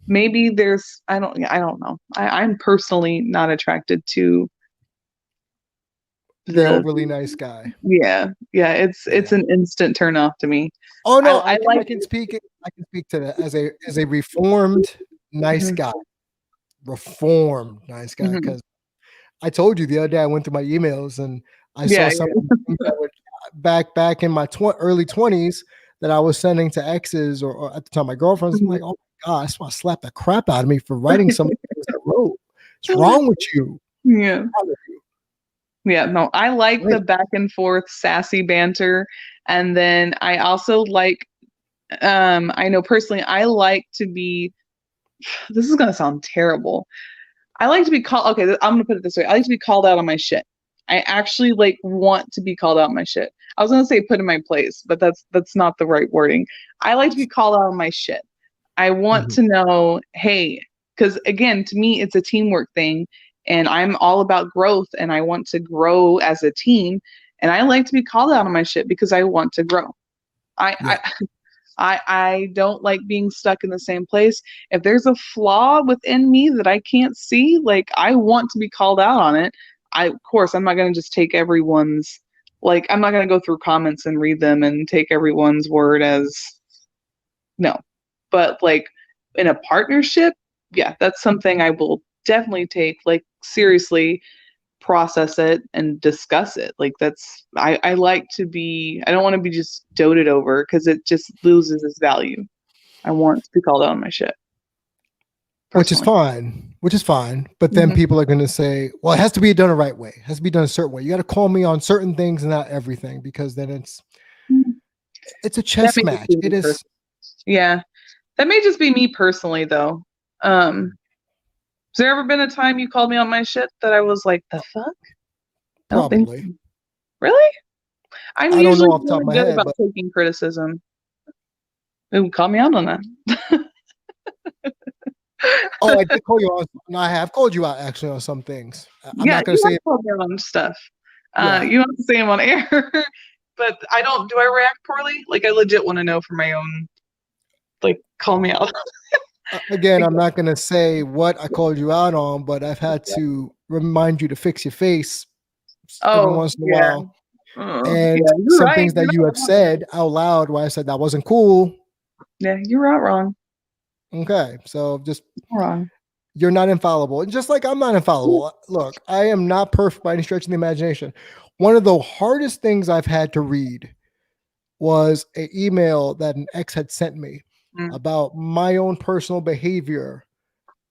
Maybe there's, I don't know. I'm personally not attracted to The the, overly nice guy. yeah, it's Yeah. an instant turn off to me. Oh no, I I like can speak. I can speak to that as a reformed nice Mhm, guy. Reformed nice guy. mhm. Because I told you the other day I went through my emails and I saw Yeah, some yeah. that were back in my early 20s that I was sending to exes or at the time my girlfriends. I'm Mhm. like, oh my god, I just want to slap the crap out of me for writing some of the things I wrote. What's wrong with you? Yeah. What's wrong with you? Yeah, no, I like the Right. back and forth sassy banter, and then I also like, I know personally I like to be, this is gonna sound terrible. I like to be called, okay, I'm gonna put it this way. I like to be called out on my shit. I actually like want to be called out on my shit. I was gonna say put in my place, but that's not the right wording. I like to be called out on my shit. I want Mhm. to know, hey, because again, to me, it's a teamwork thing, and I'm all about growth, and I want to grow as a team, and I like to be called out on my shit because I want to grow. I, Yeah. I I don't like being stuck in the same place. If there's a flaw within me that I can't see, like, I want to be called out on it. Of course, I'm not going to just take everyone's, like, I'm not going to go through comments and read them and take everyone's word as no. But like, in a partnership, yeah, that's something I will definitely take, like, seriously, process it and discuss it. Like, I like to be, I don't want to be just doted over because it just loses its value. I want to be called out on my shit, Which is personally. fine. Which is fine. But then Mhm. people are going to say, well, it has to be done the right way. It has to be done a certain way. You got to call me on certain things and not everything because then it's a That chess may just match. be me It is. personally. Yeah, that may just be me personally, though. Has there ever been a time you called me on my shit that I was like, the fuck? I don't think Probably. so. Really? I'm I don't usually know off the top of really my good head, about but taking criticism. Ooh, call me out on that. oh, I did call you on. No, I have called you out actually on some things. I'm Yeah, not going to you say, have called me out on stuff. yeah. You don't have to say them on air, but I don't. Do I react poorly? Like, I legit want to know for my own. Like, call me out. Again, I'm not going to say what I called you out on, but I've had to remind you to fix your face every Oh once in a yeah, while. yeah. And You're some right. things You're that you not have wrong. said out loud where I said that wasn't cool. Yeah, you're not wrong. Okay. So just, You're wrong. you're not infallible. And just like I'm not infallible. Look, I am not perfect by any stretch of the imagination. One of the hardest things I've had to read was an email that an ex had sent me Mm. about my own personal behavior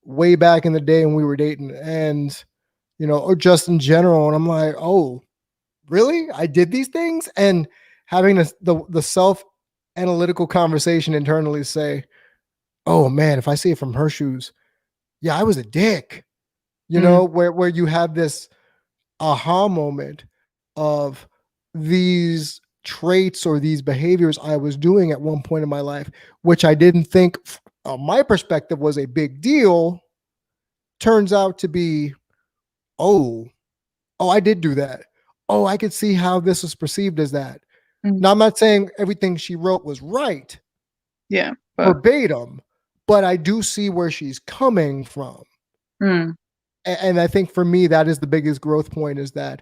way back in the day when we were dating and or just in general. And I'm like, oh, really? I did these things? And having the self analytical conversation internally say, oh man, if I see it from her shoes, yeah, I was a dick. Mm. Where you have this aha moment of these traits or these behaviors I was doing at one point in my life, which I didn't think on my perspective was a big deal, turns out to be, oh, I did do that. Oh, I could see how this was perceived as that. Mm. Now, I'm not saying everything she wrote was right Yeah, but verbatim, but I do see where she's coming from. mm. And I think for me, that is the biggest growth point, is that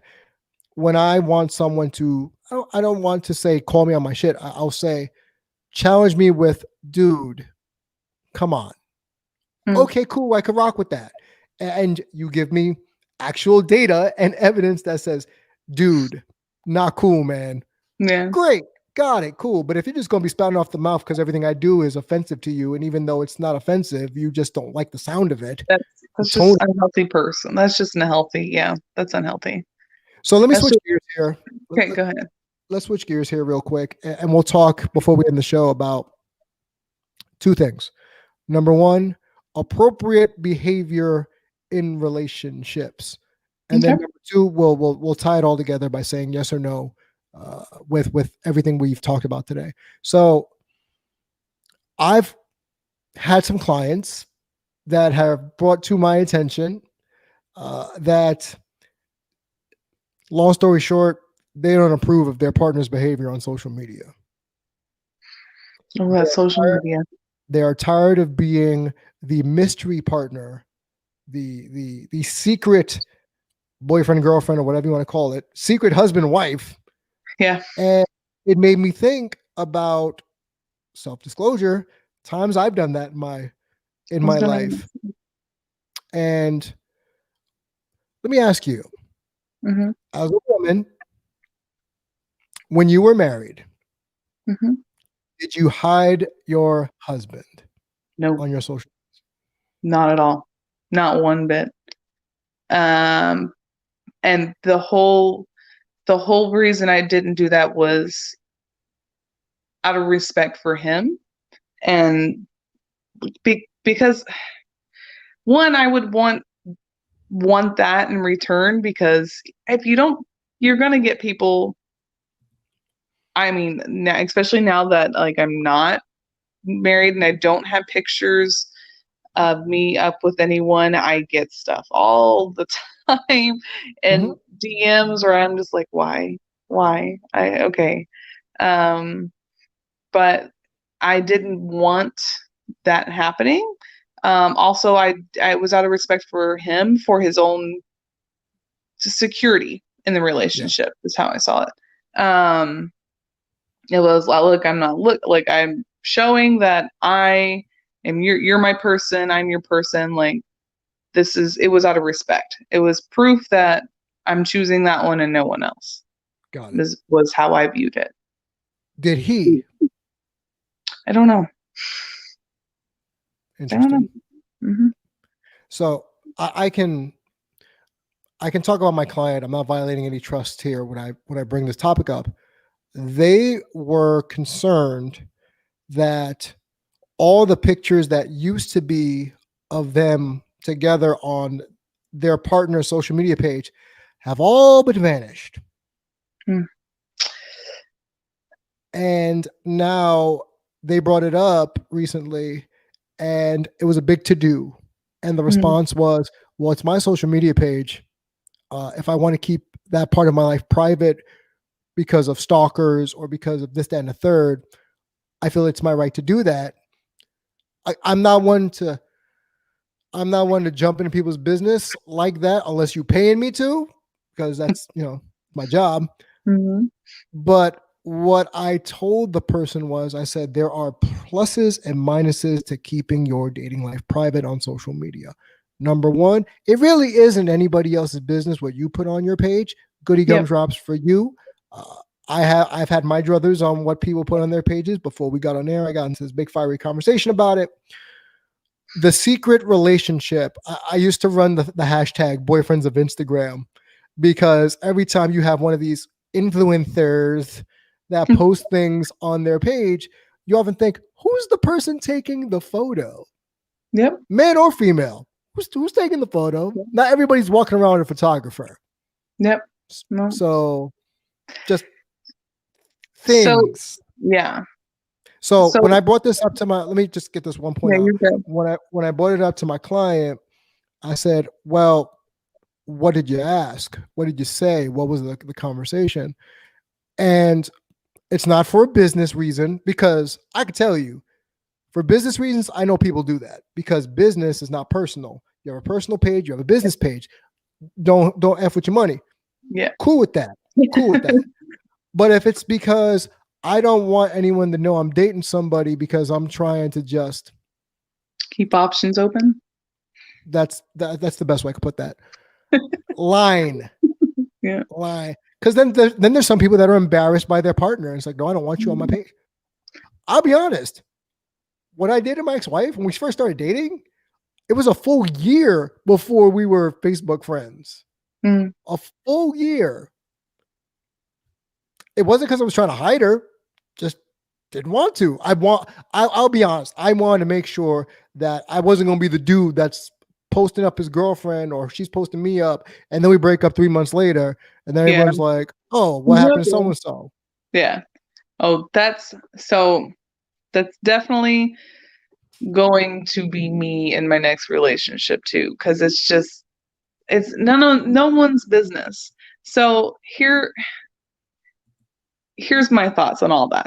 when I want someone to, I don't want to say, call me on my shit. I'll say, challenge me with, dude, come on. Mm. Okay, cool. I could rock with that. And you give me actual data and evidence that says, dude, not cool, man. Yeah, Great. Got it. Cool. But if you're just going to be spouting off the mouth because everything I do is offensive to you, and even though it's not offensive, you just don't like the sound of it, that's the that's tone. just unhealthy person. That's just unhealthy. Yeah, that's unhealthy. So let me That's switch just gears here. okay. Go ahead. Let's switch gears here real quick. And we'll talk before we end the show about two things. Number one, appropriate behavior in relationships. And then Okay. number two, we'll tie it all together by saying yes or no with everything we've talked about today. So I've had some clients that have brought to my attention that, long story short, they don't approve of their partner's behavior on social media. Oh, They that's are social tired, media. they are tired of being the mystery partner, the secret boyfriend, girlfriend, or whatever you want to call it, secret husband, wife. Yeah. And it made me think about self-disclosure, times I've done that in I've my done it. life. And let me ask you, Mm-hmm. as a woman, when you were married, Mm-hmm. did you hide your husband No, on your social? not at all. Not one bit. Um, and the whole reason I didn't do that was out of respect for him, and because one, I would want that in return, because if you don't, you're gonna get people. I mean, especially now that, like, I'm not married and I don't have pictures of me up with anyone, I get stuff all the time Mhm. and DMs where I'm just like, why? I okay. Um, but I didn't want that happening. Also, I was out of respect for him, for his own security in the Yeah, relationship, is how I saw it. It was look, I'm not look like I'm showing that I am you're my person, I'm your person. Like, it was out of respect. It was proof that I'm choosing that one and no one else. got it. Was how I viewed it. Did he? I don't know. I don't know. Interesting. Hmm. So I can talk about my client. I'm not violating any trust here when I bring this topic up. They were concerned that all the pictures that used to be of them together on their partner's social media page have all but vanished. Mm. And now they brought it up recently, and it was a big to do. And the Mm. response was, well, it's my social media page. If I want to keep that part of my life private because of stalkers or because of this, that, and the third, I feel it's my right to do that. I'm not one to jump into people's business like that unless you're paying me to, because that's my job. Mhm. But what I told the person was, I said, there are pluses and minuses to keeping your dating life private on social media. Number one, it really isn't anybody else's business what you put on your page. Goody Yep. gumdrops for you. I've had my druthers on what people put on their pages. Before we got on air, I got into this big fiery conversation about it. The secret relationship. I used to run the hashtag boyfriends of Instagram, because every time you have one of these influencers that post things on their page, you often think, who's the person taking the photo? Yep. Man or female? Who's taking the photo? Not everybody's walking around with a photographer. Yep. No. So just So things. yeah. So So when I brought this up to let me just get this one point yeah, out. you're good. When I brought it up to my client, I said, well, what did you ask? What did you say? What was the conversation? And it's not for a business reason, because I can tell you, for business reasons, I know people do that because business is not personal. You have a personal page, you have a business page. Don't F with your money. Yeah. Cool with that. Cool with that. But if it's because I don't want anyone to know I'm dating somebody because I'm trying to just Keep options open. that's the best way I could put that. Line. Yeah. Line. Because then there's some people that are embarrassed by their partner. And it's like, no, I don't want you on my page. I'll be honest. What I did to my ex-wife when we first started dating, it was a full year before we were Facebook friends. Mm. A full year. It wasn't because I was trying to hide her. Just didn't want to. I'll be honest. I wanted to make sure that I wasn't going to be the dude that's posting up his girlfriend or she's posting me up. And then we break up 3 months later. And then everyone's like, oh, what happened to so-and-so? Yeah. Oh, that's definitely going to be me in my next relationship too. Cause it's no one's business. So here's my thoughts on all that.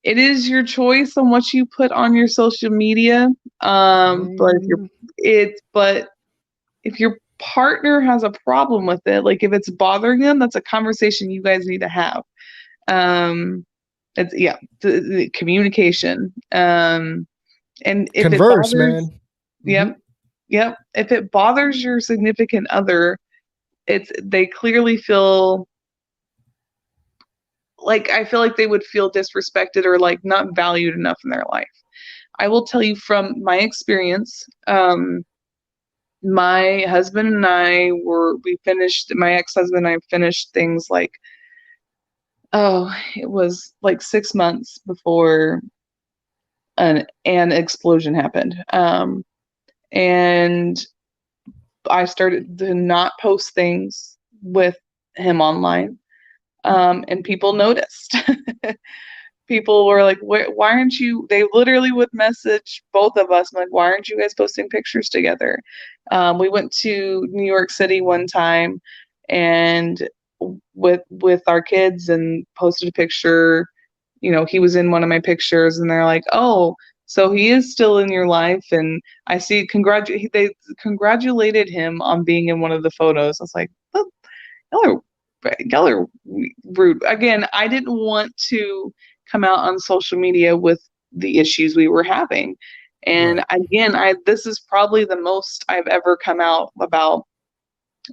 It is your choice on what you put on your social media. But if your partner has a problem with it, like if it's bothering them, that's a conversation you guys need to have. It's the communication. And if Converse, it bothers, man. yep. If it bothers your significant other, they clearly feel like, I feel like they would feel disrespected or like not valued enough in their life. I will tell you from my experience, my husband and my ex-husband and I finished things like, it was like 6 months before an explosion happened. And I started to not post things with him online. And people noticed. People were like, why aren't you, they literally would message both of us, like, why aren't you guys posting pictures together? We went to New York City one time and with our kids and posted a picture. He was in one of my pictures and they're like, oh, so he is still in your life. And I see they congratulated him on being in one of the photos. I was like, oh, y'all are rude. Again, I didn't want to come out on social media with the issues we were having. And again, this is probably the most I've ever come out about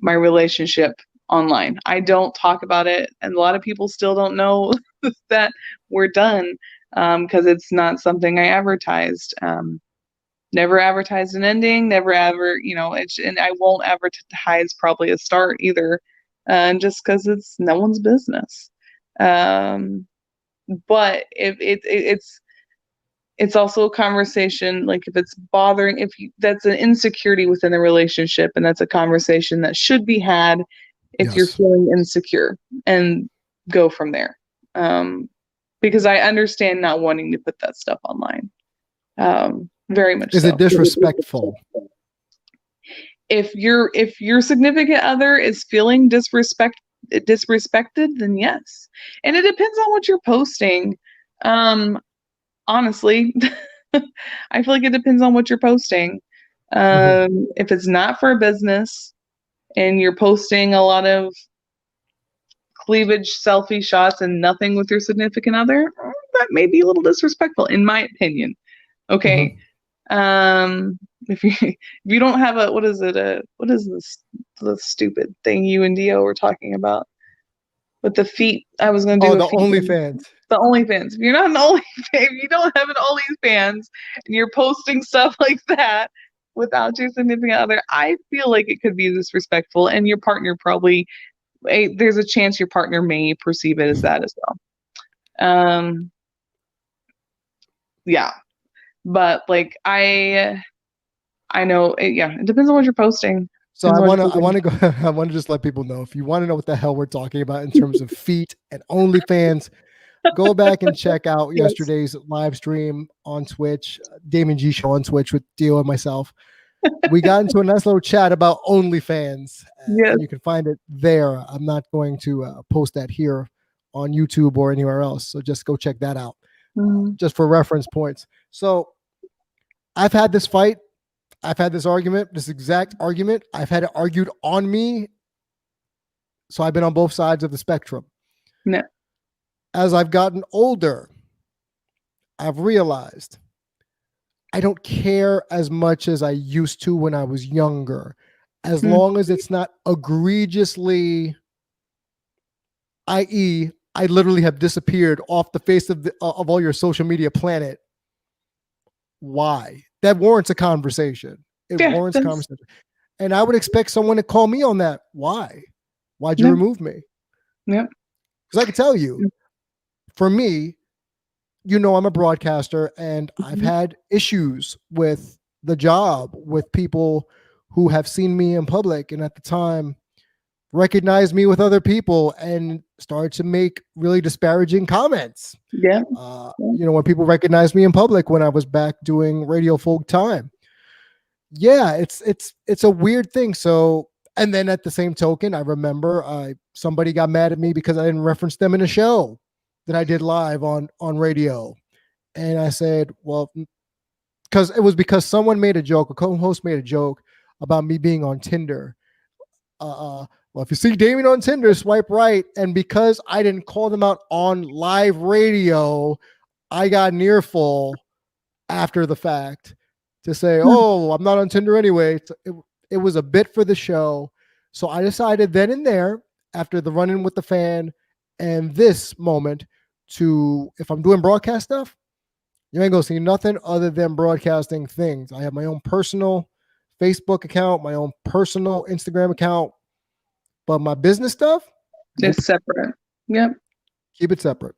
my relationship online. I don't talk about it, and a lot of people still don't know that we're done, because it's not something I advertised. Never advertised an ending, never ever, and I won't advertise probably a start either, just because it's no one's business. But if it's also a conversation, like if it's bothering, that's an insecurity within the relationship, and that's a conversation that should be had if you're feeling insecure, and go from there. Because I understand not wanting to put that stuff online. Very much Is so. it disrespectful? If your significant other is feeling disrespected, then yes. And it depends on what you're posting. Honestly, I feel like it depends on what you're posting. If it's not for a business and you're posting a lot of cleavage selfie shots and nothing with your significant other, that may be a little disrespectful in my opinion. Okay. If you don't have what is this the stupid thing you and Dio were talking about with the feet? I was going to do the OnlyFans. The OnlyFans. If you're not an OnlyFans, if you don't have an OnlyFans and you're posting stuff like that without your significant other, I feel like it could be disrespectful, and your partner probably, there's a chance your partner may perceive it as that as well. Yeah, but like I I know. It depends on what you're posting. So Depends on what you're I posting. want to go. I want to just let people know, if you want to know what the hell we're talking about in terms of feet and OnlyFans, go back and check out Yes. yesterday's live stream on Twitch, Damien G Show on Twitch with Dio and myself. We got into a nice little chat about OnlyFans, Yes. and you can find it there. I'm not going to post that here on YouTube or anywhere else, so just go check that out, Mhm. just for reference points. So I've had this fight. I've had this argument, this exact argument. I've had it argued on me. So I've been on both sides of the spectrum. No. As I've gotten older, I've realized I don't care as much as I used to when I was younger, as Mm. long as it's not egregiously, i.e., I literally have disappeared off the face of all your social media planet. Why? That warrants a conversation. It Yeah. warrants conversation. And I would expect someone to call me on that. Why? Why'd you Yep. remove me? Yep. Because I can tell you, for me, I'm a broadcaster, and I've Mhm. had issues with the job, with people who have seen me in public and at the time recognized me with other people and started to make really disparaging comments. Yeah. When people recognized me in public when I was back doing radio full time. Yeah, it's a weird thing. So, and then at the same token, I remember somebody got mad at me because I didn't reference them in a show that I did live on radio. And I said, well, because someone made a joke, a co-host made a joke about me being on Tinder. Well, if you see Damian on Tinder, swipe right. And because I didn't call them out on live radio, I got an earful after the fact to say, oh, I'm not on Tinder anyway. It was a bit for the show. So I decided then and there, after the run-in with the fan and this moment, if I'm doing broadcast stuff, you ain't gonna see nothing other than broadcasting things. I have my own personal Facebook account, my own personal Instagram account, but my business stuff, nope. Just separate. Yep. Keep it separate.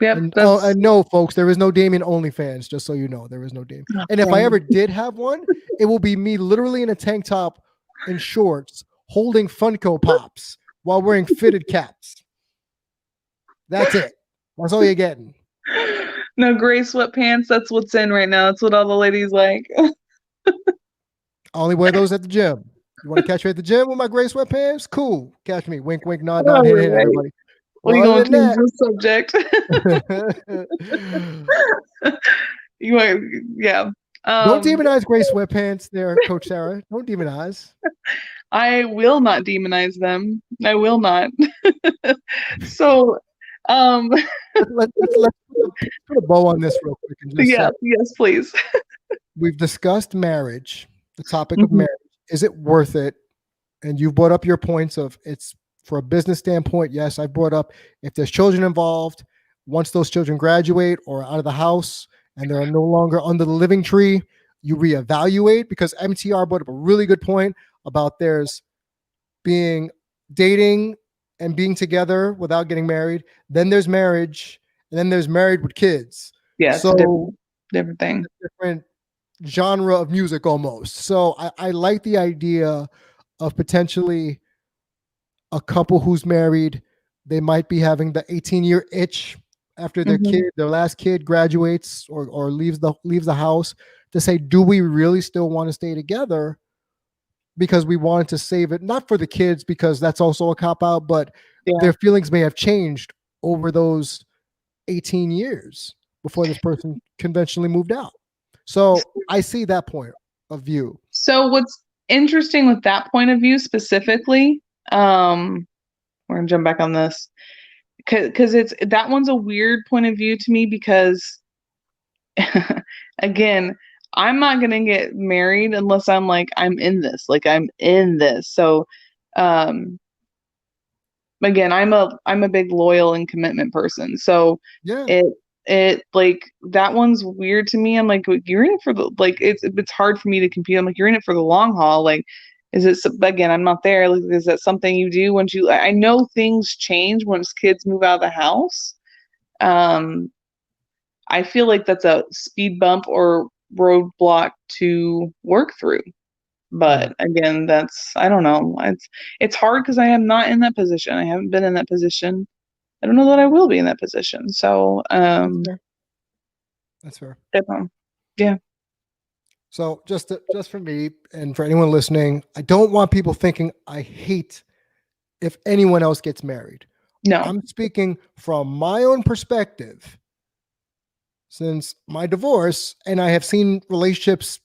Yep. And That's no, folks, there is no Damian OnlyFans, just so you know. There is no Damian. And if I ever did have one, it will be me literally in a tank top and shorts holding Funko Pops while wearing fitted caps. That's it. That's all you're getting. no gray sweatpants. That's what's in right now. That's what all the ladies like. I only wear those at the gym. You want to catch me at the gym with my gray sweatpants? Cool. Catch me. Wink, wink, nod, nod, hint, hint, everybody. Well, Well, you other gonna than change the subject? You want, yeah. don't demonize gray sweatpants there, Coach Sarah. Don't demonize. I will not demonize them. I will not. So, let's put a bow on this real quick and just say, yes, please. we've discussed marriage, the topic of Mhm. marriage. Is it worth it? And you've brought up your points of it's for a business standpoint. Yes, I brought up if there's children involved, once those children graduate or out of the house and they're no longer under the living tree, you reevaluate, because MTR brought up a really good point about there's being dating and being together without getting married. Then there's marriage, and then there's married with kids. Yeah, it's so a different thing. Different genre of music almost. So I like the idea of potentially a couple who's married. They might be having the 18-year itch after their last kid graduates or leaves the house, to say, do we really still want to stay together? Because we wanted to save it, not for the kids, because that's also a cop out, but their feelings may have changed over those 18 years before this person conventionally moved out. So I see that point of view. So what's interesting with that point of view specifically, we're gonna jump back on this, because that one's a weird point of view to me, because again, I'm not gonna get married unless I'm I'm in this. So again, I'm a big loyal and commitment person. So Yeah. it that one's weird to me. I'm like, you're in it for the it's hard for me to compete. I'm like, you're in it for the long haul. Like, is it, again, I'm not there. Like, is that something you do once I know things change once kids move out of the house. I feel like that's a speed bump or roadblock to work through. But again, I don't know. It's hard because I am not in that position. I haven't been in that position. I don't know that I will be in that position. So, That's fair. That's fair. Yeah. So just for me and for anyone listening, I don't want people thinking I hate if anyone else gets married. No. I'm speaking from my own perspective since my divorce, and I have seen relationships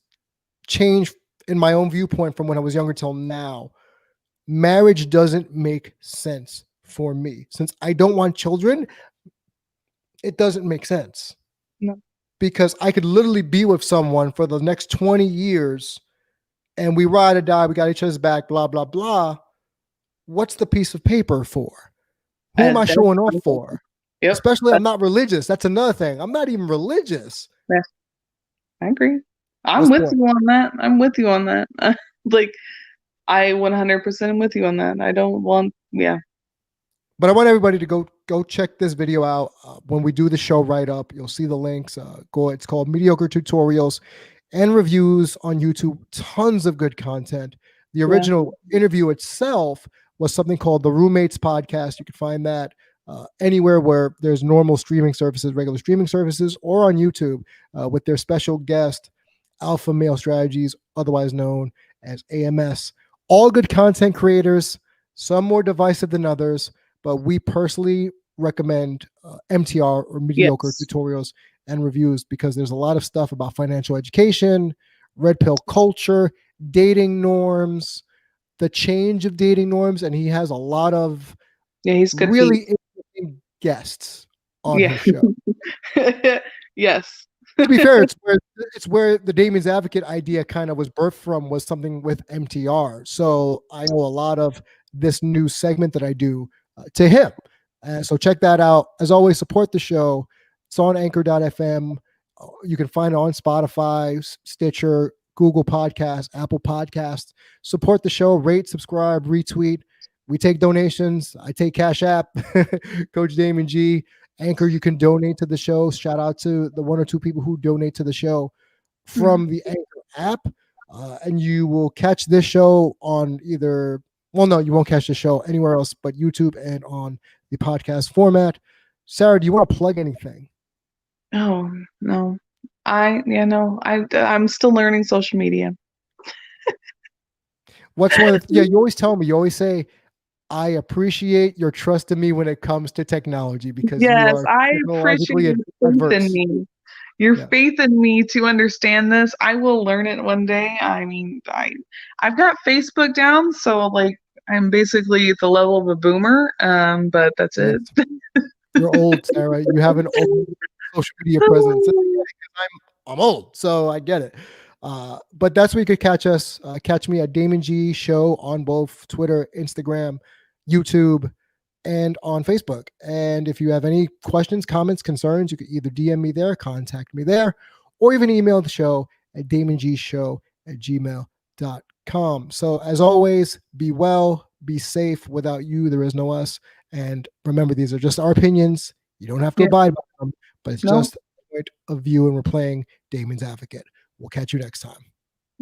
change in my own viewpoint from when I was younger till now. Marriage doesn't make sense for me. Since I don't want children, it doesn't make sense. No. Because I could literally be with someone for the next 20 years and we ride or die, we got each other's back, blah, blah, blah. What's the piece of paper for? Who am I showing off for? Yep. Especially, I'm not religious. That's another thing. I'm not even religious. Yeah, I agree. I'm with you on that. I'm with you on that. Like, I 100% am with you on that. I don't want, yeah. But I want everybody to go check this video out. When we do the show write up, you'll see the links. It's called Mediocre Tutorials and Reviews on YouTube. Tons of good content. The original interview itself was something called the Roommates Podcast. You can find that anywhere where there's normal streaming services, regular streaming services, or on YouTube with their special guest, Alpha Male Strategies, otherwise known as AMS. All good content creators, some more divisive than others, but we personally recommend MTR or Mediocre Tutorials and Reviews because there's a lot of stuff about financial education, red pill culture, dating norms, the change of dating norms, and he has a lot of he's good really interesting guests on his show. Yes. To be fair, it's where the Damian's Advocate idea kind of was birthed from, was something with MTR. So I owe a lot of this new segment that I do to him. So check that out. As always, support the show. It's on anchor.fm. You can find it on Spotify, Stitcher, Google Podcasts, Apple Podcasts. Support the show, rate, subscribe, retweet. We take donations. I take Cash App, Coach Damian G. Anchor, you can donate to the show. Shout out to the one or two people who donate to the show from the Anchor app. And you will catch this show on either, well, no, you won't catch the show anywhere else but YouTube and on the podcast format. Sarah, do you want to plug anything? Oh, no. I'm still learning social media. What's one of the, you always tell me, you always say, I appreciate your trust in me when it comes to technology because you are I appreciate your faith in me to understand this. I will learn it one day. I mean, I've got Facebook down, so like I'm basically at the level of a boomer. But that's it. You're old, Sarah. You have an old social media presence. I'm old, so I get it. But that's where you could catch us. Catch me at Damian G Show on both Twitter, Instagram, YouTube, and on Facebook. And if you have any questions, comments, concerns, you can either DM me there, contact me there, or even email the show at DamianGShow@gmail.com. So as always, be well, be safe. Without you, there is no us. And remember, these are just our opinions. You don't have to abide by them, but it's just a point of view, and we're playing Damian's Advocate. We'll catch you next time.